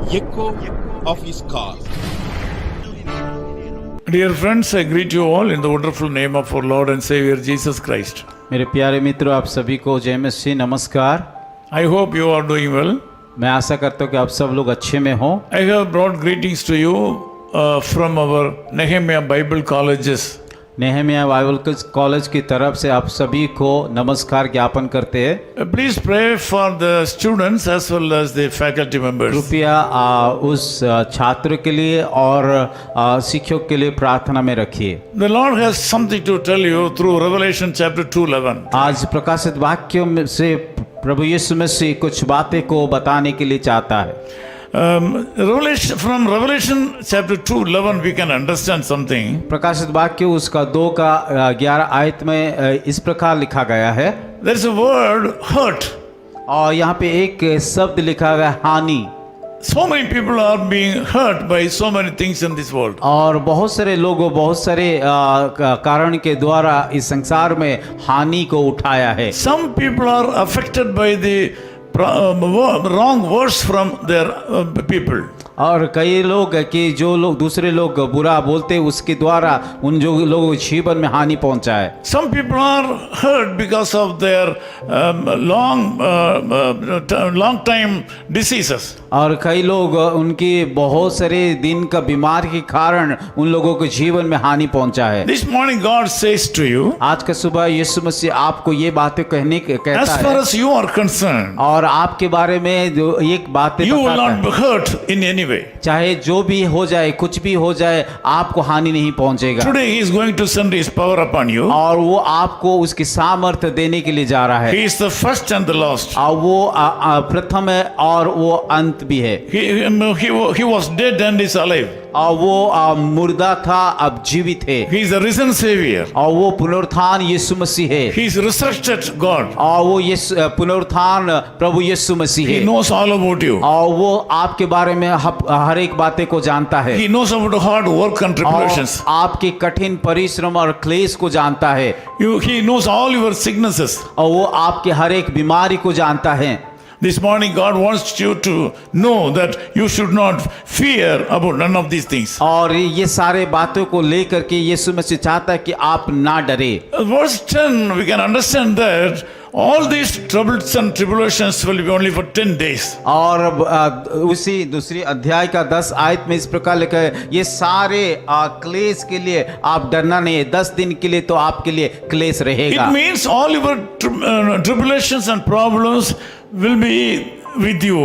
echo of his call. Dear friends, I greet you all in the wonderful name of our Lord and Savior Jesus Christ. मेरे प्यारे मित्रों, आप सभी को जय मसीह नमस्कार। I hope you are doing well. मैं आशा करता हूँ कि आप सब लोग अच्छे में हों। I have brought greetings to you from our Nehemiah Bible colleges. Nehemiah Bible college की तरफ से आप सभी को नमस्कार ज्ञापन करते हैं। Please pray for the students as well as the faculty members. कृपया उस छात्र के लिए और शिक्षक के लिए प्रार्थना में रखिए। The Lord has something to tell you through Revelation chapter 2:11. आज प्रकाशित वाक्यों में से प्रभु यीशु मसीह कुछ बातें को बताने के लिए चाहता है। From Revelation chapter 2:11 we can understand something. प्रकाशित वाक्य उसका 2:11 आयत में इस प्रकार लिखा गया है। There is a word hurt. और यहाँ पे एक शब्द लिखा गया हानि। So many people are being hurt by so many things in this world. और बहुत सारे लोग बहुत सारे कारण के द्वारा इस संसार में हानि को उठाया है। Some people are affected by the wrong words from their people. और कई लोग कि जो लोग दूसरे लोग बुरा बोलते उसके द्वारा उन जो लोगों के जीवन में हानि पहुंचा है। Some people are hurt because of their long time diseases. और कई लोग उनकी बहुत सारे दिन का बीमारी के कारण उन लोगों के जीवन में हानि पहुंचा है। This morning God says to you, आज का सुबह यीशु मसीह आपको ये बातें कहता as far है as you are concerned, और आपके बारे में जो एक बातें you will बताता not be hurt in any way. चाहे जो भी हो जाए कुछ भी हो जाए आपको हानि नहीं पहुंचेगा। Today he is going to send his power upon you. और वो आपको उसकी सामर्थ्य देने के लिए जा रहा है। He is the first and the last. और वो प्रथम है और वो अंत भी है। He was dead and is alive. और वो मुर्दा था अब जीवित है। He is the risen Savior. और वो पुनरुत्थान यीशु मसीह है। He is resurrected God. और वो पुनरुत्थान प्रभु यीशु मसीह He है। knows all about you. और वो आपके बारे में हर एक बातें को जानता है। He knows about hard work and tribulations. और आपके कठिन परिश्रम और क्लेश को जानता है। He knows all your sicknesses. और वो आपके हर एक बीमारी को जानता है। This morning God wants you to know that you should not fear about none of these things. और ये सारे बातों को लेकर के यीशु मसीह चाहता है कि आप ना डरे। Verse 10 we can understand that all these troubles and tribulations will be only for 10 days. और उसी दूसरी अध्याय का 10 आयत में इस प्रकार लिखा है, ये सारे क्लेश के लिए आप डरना नहीं है, 10 दिन के लिए तो आपके लिए क्लेश रहेगा। It means all your tribulations and problems will be with you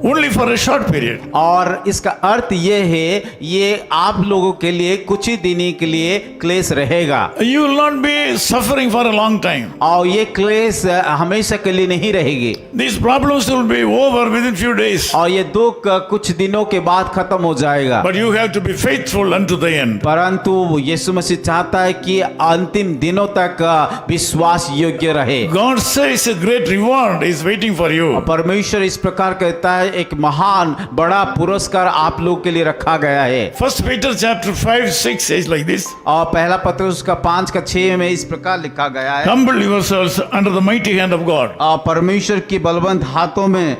only for a short period. और इसका अर्थ ये है ये आप लोगों के लिए कुछ ही दिन के लिए क्लेश रहेगा। You will not be suffering for a long time. और ये क्लेश हमेशा के लिए नहीं रहेगी। These problems will be over within few days. और ये दुख कुछ दिनों के बाद खत्म हो जाएगा। But you have to be faithful unto the end. परंतु यीशु मसीह चाहता है कि अंतिम दिनों तक विश्वास योग्य रहे। God says a great reward is waiting for you. परमेश्वर इस प्रकार कहता है एक महान बड़ा पुरस्कार आप लोग के लिए रखा गया है। First Peter chapter 5:6 says like this. और पहला पत्रुस का 5:6 में इस प्रकार लिखा गया है, Humble yourselves under the mighty hand of God. परमेश्वर की बलवंत हाथों में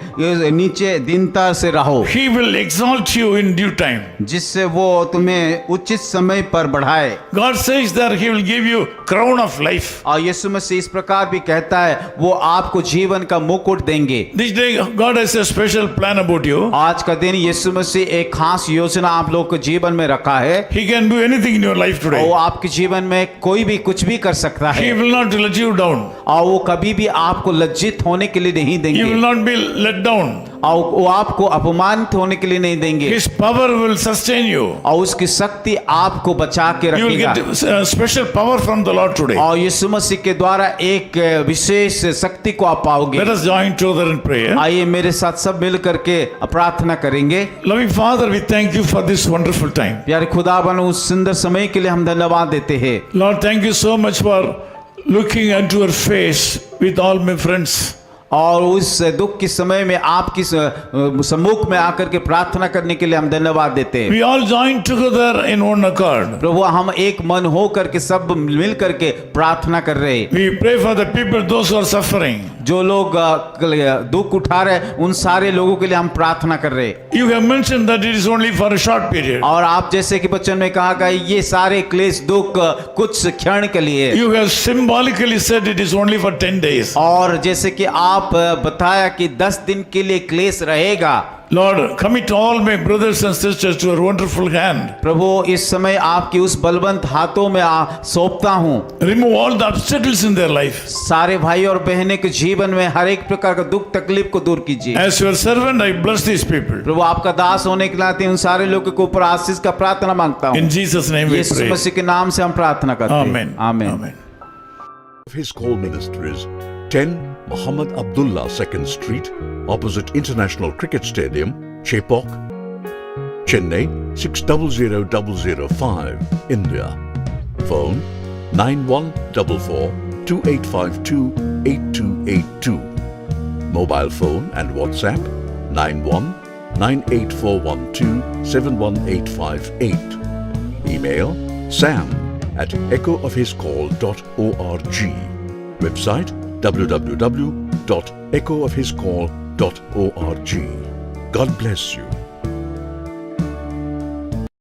नीचे दीनता से रहो, He will exalt you in due time. जिससे वो तुम्हें उचित समय पर बढ़ाए। God says that He will give you crown of life. और यीशु मसीह इस प्रकार भी कहता है वो आपको जीवन का मुकुट देंगे। This day God has a special plan about you. आज का दिन यीशु मसीह एक खास योजना आप लोग के जीवन में रखा है। He can do anything in your life today. वो आपके जीवन में कोई भी कुछ भी कर सकता He है। will not let you down. और वो कभी भी आपको लज्जित होने के लिए नहीं He देंगे। will not be let down. और वो आपको अपमानित होने के लिए नहीं देंगे। His power will sustain you. और उसकी शक्ति आपको बचा के You will रखेगा। get special power from the Lord today. और यीशु मसीह के द्वारा एक विशेष शक्ति को आप पाओगे। Let us join together in prayer. आइए मेरे साथ सब मिल करके प्रार्थना करेंगे। Loving Father, we thank you for this wonderful time. प्यारे खुदावन उस सुंदर समय के लिए हम धन्यवाद देते हैं। Lord, thank you so much for looking into your face with all my friends. और उस दुख के समय में आपकी सम्मुख में आकर के प्रार्थना करने के लिए हम धन्यवाद देते हैं। We all join together in one accord. प्रभु हम एक मन हो करके सब मिल करके प्रार्थना कर रहे हैं। We pray for the people, those who are suffering. जो लोग दुख उठा रहे हैं उन सारे लोगों के लिए हम प्रार्थना कर रहे हैं। You have mentioned that it is only for a short period. और आप जैसे कि वचन में कहा गया ये सारे क्लेश दुख कुछ क्षण के लिए। You have symbolically said it is only for 10 days. और जैसे कि आप बताया कि 10 दिन के लिए क्लेश रहेगा। Lord, commit all my brothers and sisters to your wonderful hand. प्रभु इस समय आपकी उस बलवंत हाथों में सौंपता हूँ। Remove all the obstacles in their life. सारे भाई और बहनें के जीवन में हर एक प्रकार का दुख तकलीफ को दूर कीजिए। As your servant, I bless these people. प्रभु आपका दास होने के नाते उन सारे लोगों के ऊपर आशीष का प्रार्थना मांगता हूँ। In Jesus' name we Yeshu pray. मसीह के नाम से हम प्रार्थना करते हैं। Amen. आमीन। Amen. His call ministries 10 Muhammad Abdullah 2nd Street, opposite International Cricket Stadium, Chepauk, Chennai 600005, India. Phone 9144 2852 8282. Mobile phone and WhatsApp 91 98412 71858. Email sam@echoofhiscall.org. Website www.echoofhiscall.org. God bless you.